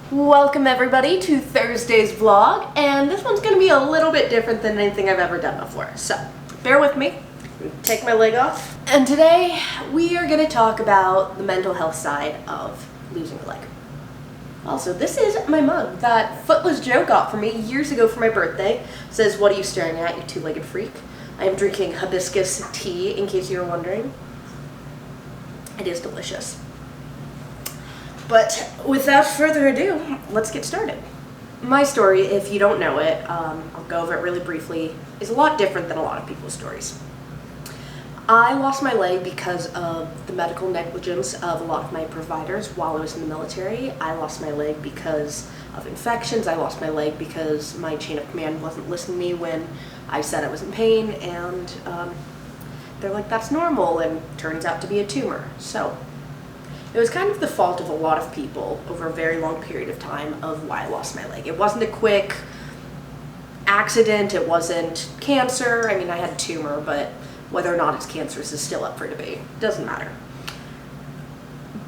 Welcome everybody to Thursday's vlog, and this one's going to be a little bit different than anything I've ever done before, so bear with me. Take my leg off. And today we are going to talk about the mental health side of losing a leg. Also, this is my mug that Footless Joe got for me years ago for my birthday. It says, "What are you staring at, you two-legged freak?" I am drinking hibiscus tea, in case you were wondering. It is delicious. But without further ado, let's get started. My story, if you don't know it, I'll go over it really briefly, is a lot different than a lot of people's stories. I lost my leg because of the medical negligence of a lot of my providers while I was in the military. I lost my leg because of infections. I lost my leg because my chain of command wasn't listening to me when I said I was in pain, and they're like, "That's normal," and turns out to be a tumor. So it was kind of the fault of a lot of people over a very long period of time of why I lost my leg. It wasn't a quick accident, it wasn't cancer. I mean, I had a tumor, but whether or not it's cancerous is still up for debate. Doesn't matter.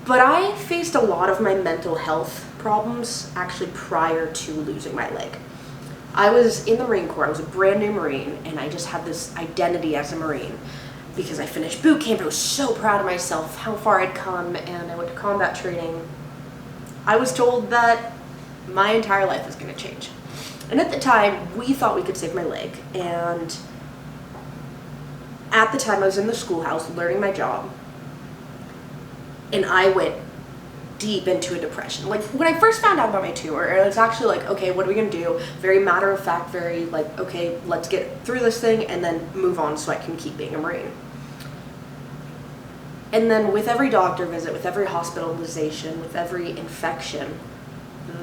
But I faced a lot of my mental health problems actually prior to losing my leg. I was in the Marine Corps, I was a brand new Marine, and I just had this identity as a Marine. Because I finished boot camp, I was so proud of myself, how far I'd come, and I went to combat training. I was told that my entire life was going to change. And at the time, we thought we could save my leg, and at the time I was in the schoolhouse learning my job, and I went deep into a depression. Like, when I first found out about my tumor, it was actually like, okay, what are we going to do? Very matter of fact, very like, okay, let's get through this thing and then move on so I can keep being a Marine. And then with every doctor visit, with every hospitalization, with every infection,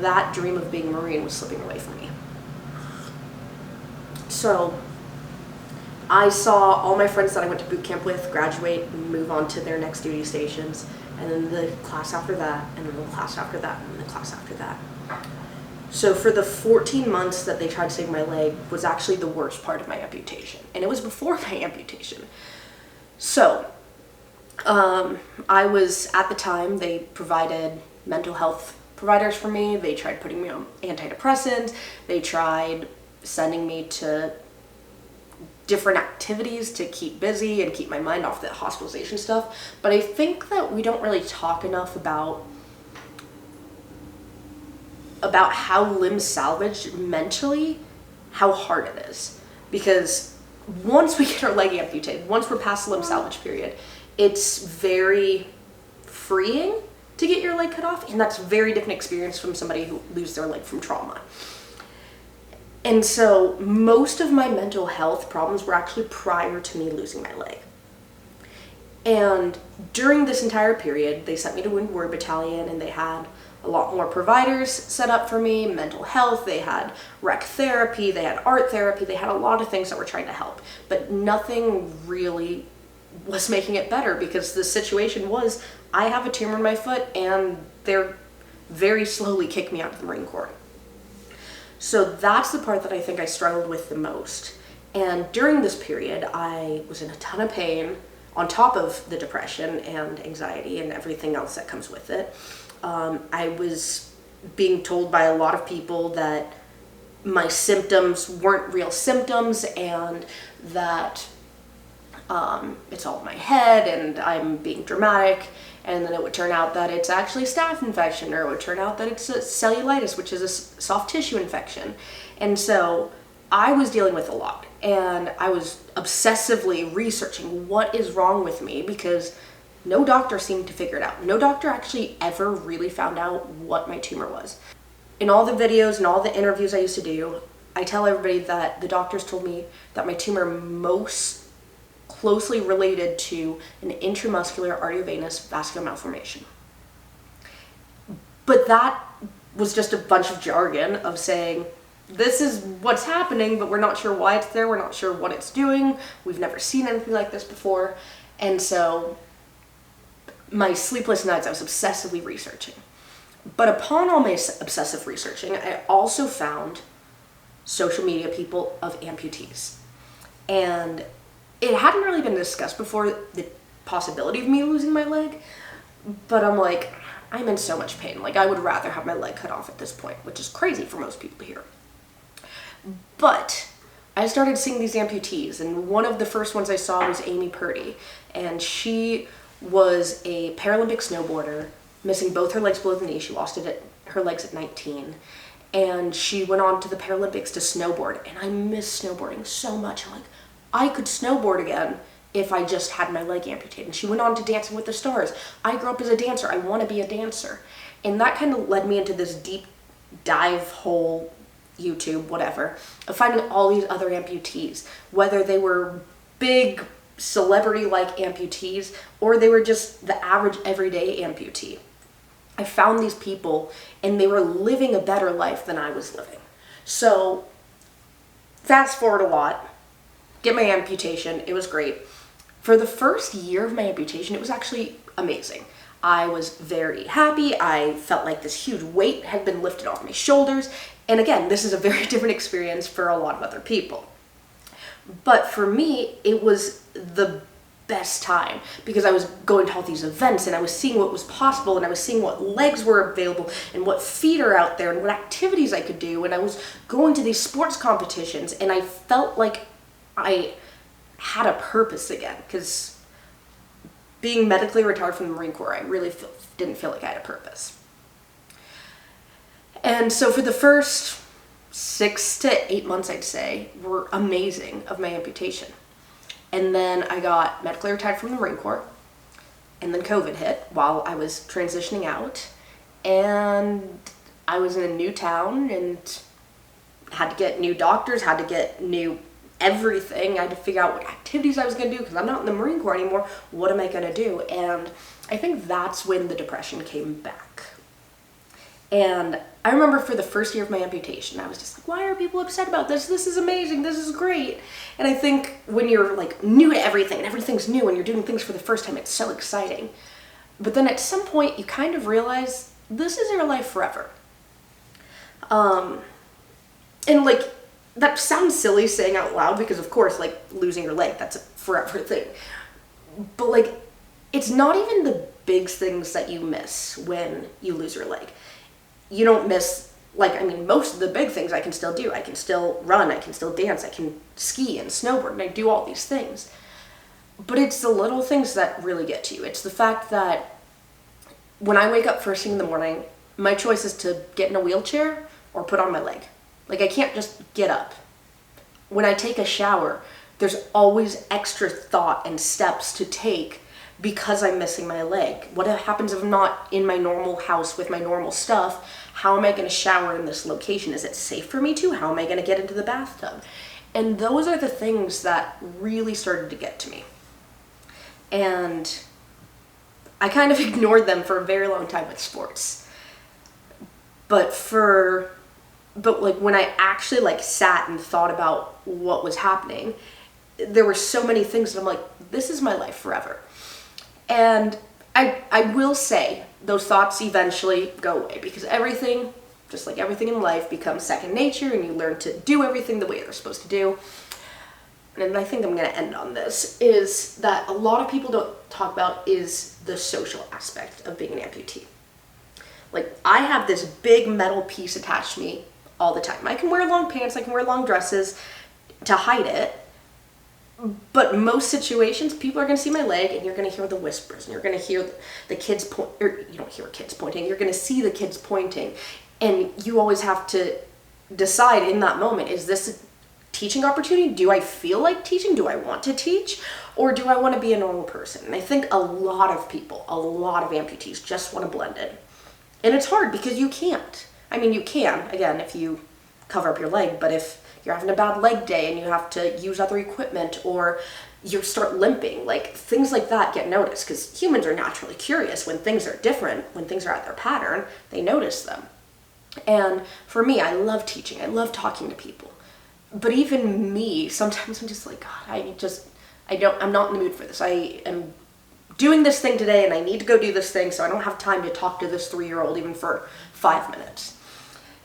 that dream of being a Marine was slipping away from me. So I saw all my friends that I went to boot camp with graduate and move on to their next duty stations, and then the class after that, and then the class after that, and then the class after that. So for the 14 months that they tried to save my leg was actually the worst part of my amputation, and it was before my amputation. So I was, at the time, they provided mental health providers for me. They tried putting me on antidepressants. They tried sending me to different activities to keep busy and keep my mind off the hospitalization stuff. But I think that we don't really talk enough about how limb salvage mentally, how hard it is. Because once we get our leg amputated, once we're past the limb salvage period, it's very freeing to get your leg cut off, and that's a very different experience from somebody who loses their leg from trauma. And so most of my mental health problems were actually prior to me losing my leg. And during this entire period, they sent me to Wounded Warrior Battalion, and they had a lot more providers set up for me, mental health, they had rec therapy, they had art therapy, they had a lot of things that were trying to help, but nothing really was making it better, because the situation was, I have a tumor in my foot and they're very slowly kicking me out of the Marine Corps. So that's the part that I think I struggled with the most. And during this period, I was in a ton of pain on top of the depression and anxiety and everything else that comes with it. I was being told by a lot of people that my symptoms weren't real symptoms, and that it's all in my head and I'm being dramatic, and then it would turn out that it's actually a staph infection, or it would turn out that it's a cellulitis, which is a soft tissue infection. And so I was dealing with a lot, and I was obsessively researching what is wrong with me, because no doctor seemed to figure it out. No doctor actually ever really found out what my tumor was. In all the videos and all the interviews I used to do, I tell everybody that the doctors told me that my tumor most closely related to an intramuscular arteriovenous vascular malformation. But that was just a bunch of jargon of saying, this is what's happening, but we're not sure why it's there, we're not sure what it's doing, we've never seen anything like this before. And so my sleepless nights, I was obsessively researching. But upon all my obsessive researching, I also found social media people of amputees. And it hadn't really been discussed before, the possibility of me losing my leg, But I'm like, I'm in so much pain. Like, I would rather have my leg cut off at this point, which is crazy for most people here. But I started seeing these amputees, and one of the first ones I saw was Amy Purdy, and she was a Paralympic snowboarder, missing both her legs below the knee. She lost her legs at 19, and she went on to the Paralympics to snowboard, and I miss snowboarding so much. I'm like, I could snowboard again if I just had my leg amputated. And she went on to Dancing with the Stars. I grew up as a dancer. I want to be a dancer. And that kind of led me into this deep dive hole, YouTube, whatever, of finding all these other amputees, whether they were big celebrity-like amputees or they were just the average everyday amputee. I found these people and they were living a better life than I was living. So fast forward a lot, get my amputation. It was great. For the first year of my amputation, it was actually amazing. I was very happy. I felt like this huge weight had been lifted off my shoulders. And again, this is a very different experience for a lot of other people. But for me, it was the best time because I was going to all these events and I was seeing what was possible and I was seeing what legs were available and what feet are out there and what activities I could do. And I was going to these sports competitions and I felt like I had a purpose again, because being medically retired from the Marine Corps, I really didn't feel like I had a purpose. And so for the first 6 to 8 months, I'd say, were amazing of my amputation. And then I got medically retired from the Marine Corps, and then COVID hit while I was transitioning out, and I was in a new town and had to get new doctors, had to get new everything. I had to figure out what activities I was going to do because I'm not in the Marine Corps anymore. What am I going to do? And I think that's when the depression came back. And I remember for the first year of my amputation, I was just like, why are people upset about this? This is amazing. This is great. And I think when you're like new to everything and everything's new and you're doing things for the first time, it's so exciting. But then at some point you kind of realize this is your life forever. And like, that sounds silly saying out loud because of course, like losing your leg, that's a forever thing. But like, it's not even the big things that you miss when you lose your leg. You don't miss, like, I mean, most of the big things I can still do. I can still run, I can still dance, I can ski and snowboard, and I do all these things. But it's the little things that really get to you. It's the fact that when I wake up first thing in the morning, my choice is to get in a wheelchair or put on my leg. Like, I can't just get up. When I take a shower, there's always extra thought and steps to take because I'm missing my leg. What happens if I'm not in my normal house with my normal stuff? How am I going to shower in this location? Is it safe for me to? How am I going to get into the bathtub? And those are the things that really started to get to me. And I kind of ignored them for a very long time with sports. But like when I actually like sat and thought about what was happening, there were so many things that I'm like, this is my life forever. And I will say those thoughts eventually go away because everything, just like everything in life, becomes second nature and you learn to do everything the way they're supposed to do. And I think I'm going to end on this, is that a lot of people don't talk about is the social aspect of being an amputee. Like, I have this big metal piece attached to me all the time. I can wear long pants, I can wear long dresses to hide it, but most situations, people are going to see my leg and you're going to hear the whispers and you're going to hear the kids point, or you don't hear kids pointing, you're going to see the kids pointing, and you always have to decide in that moment, is this a teaching opportunity? Do I feel like teaching? Do I want to teach? Or do I want to be a normal person? And I think a lot of people, a lot of amputees just want to blend in. And it's hard because you can't. I mean, you can, again, if you cover up your leg, but if you're having a bad leg day and you have to use other equipment or you start limping, like things like that get noticed because humans are naturally curious. When things are different, when things are out their pattern, they notice them. And for me, I love teaching. I love talking to people. But even me, sometimes I'm just like, God, I'm not in the mood for this. I am doing this thing today and I need to go do this thing, so I don't have time to talk to this 3-year-old even for 5 minutes.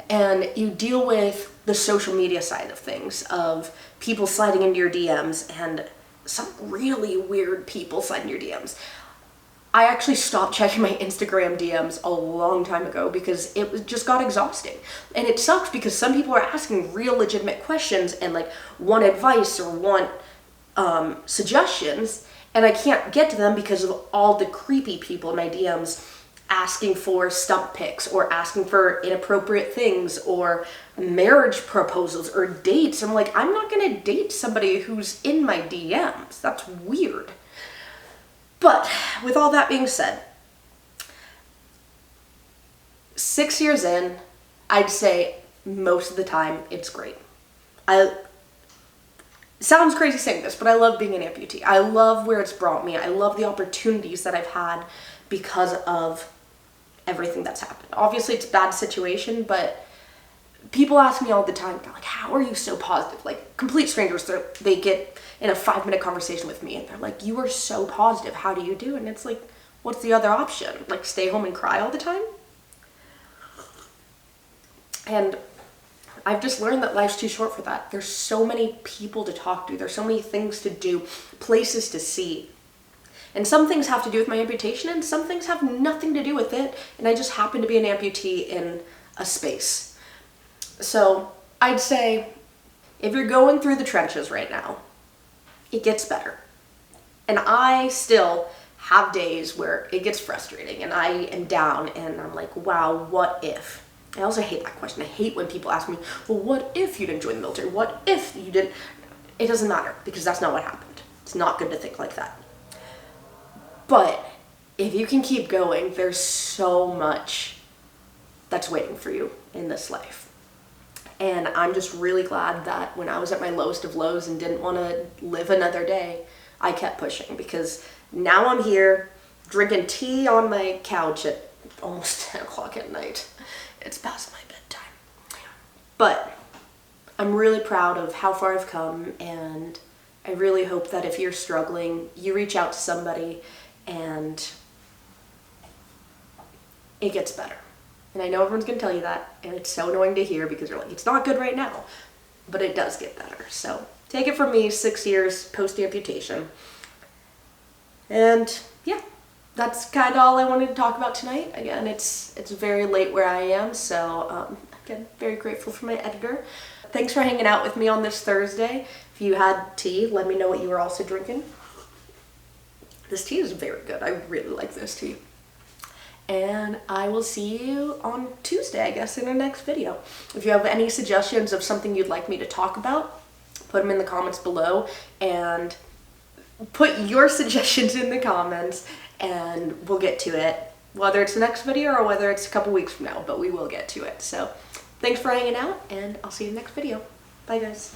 And you deal with the social media side of things, of people sliding into your DMs, and some really weird people slide in your DMs. I actually stopped checking my Instagram DMs a long time ago because just got exhausting. And it sucks because some people are asking real legitimate questions and like want advice or want suggestions, and I can't get to them because of all the creepy people in my DMs asking for stump pics or asking for inappropriate things or marriage proposals or dates. I'm like, I'm not gonna date somebody who's in my DMs. That's weird. But with all that being said, 6 years in, I'd say most of the time it's great. Sounds crazy saying this, but I love being an amputee. I love where it's brought me. I love the opportunities that I've had because of everything that's happened. Obviously, it's a bad situation, but people ask me all the time, they're like, how are you so positive? Like, complete strangers, they get in a 5-minute conversation with me, and they're like, you are so positive. How do you do it? And it's like, what's the other option? Like, stay home and cry all the time? And I've just learned that life's too short for that. There's so many people to talk to. There's so many things to do, places to see. And some things have to do with my amputation, and some things have nothing to do with it, and I just happen to be an amputee in a space. So I'd say if you're going through the trenches right now, it gets better. And I still have days where it gets frustrating and I am down and I'm like, wow, what if? I also hate that question. I hate when people ask me, well, what if you didn't join the military? What if you didn't? It doesn't matter, because that's not what happened. It's not good to think like that. But if you can keep going, there's so much that's waiting for you in this life. And I'm just really glad that when I was at my lowest of lows and didn't want to live another day, I kept pushing, because now I'm here drinking tea on my couch at almost 10 o'clock at night. It's past my bedtime. But I'm really proud of how far I've come, and I really hope that if you're struggling, you reach out to somebody and it gets better. And I know everyone's gonna tell you that, and it's so annoying to hear because you're like, it's not good right now, but it does get better. So take it from me, 6 years post-amputation. And yeah, that's kind of all I wanted to talk about tonight. Again, it's very late where I am, so again, very grateful for my editor. Thanks for hanging out with me on this Thursday. If you had tea, let me know what you were also drinking. This tea is very good. I really like this tea. And I will see you on Tuesday, I guess, in our next video. If you have any suggestions of something you'd like me to talk about, put them in the comments below, and put your suggestions in the comments, and we'll get to it, whether it's the next video or whether it's a couple weeks from now, but we will get to it. So thanks for hanging out, and I'll see you in the next video. Bye, guys.